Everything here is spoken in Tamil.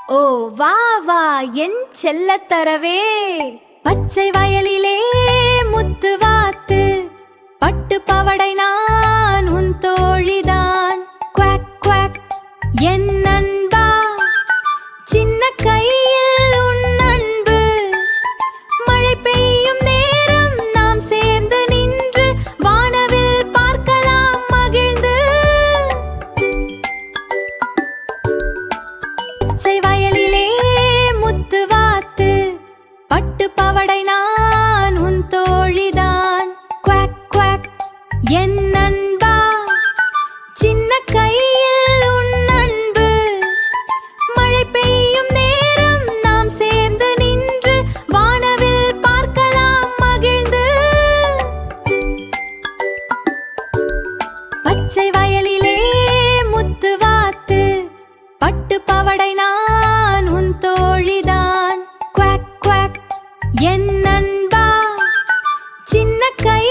ஓ வா வா என் செல்லத்தரவே, பச்சை வயலிலே முத்து வாத்து, பட்டு பவடை நான் உன் தோழிதான். குவாக் குவாக் என் நண்பா, சின்ன கையில் உன் அன்பு, மழை பெய்யும் நேரம் நாம் சேர்ந்து நின்று வானவில் பார்க்கலாம் மகிழ்ந்து. பச்சை வயலிலே முத்து வாத்து, பட்டு பவடை நான் உன் தோழிதான். குவாக் குவாக் என் நண்பா, சின்ன கையில் உன் அன்பு, மழை பெய்யும் நேரம் நாம் சேர்ந்து நின்று வானவில் பார்க்கலாம் மகிழ்ந்து. பச்சை வயலிலே முத்து வாத்து, பட்டு பவடை நான் உன் தோழிதான். குவாக் குவாக் என் நண்பா, சின்ன கை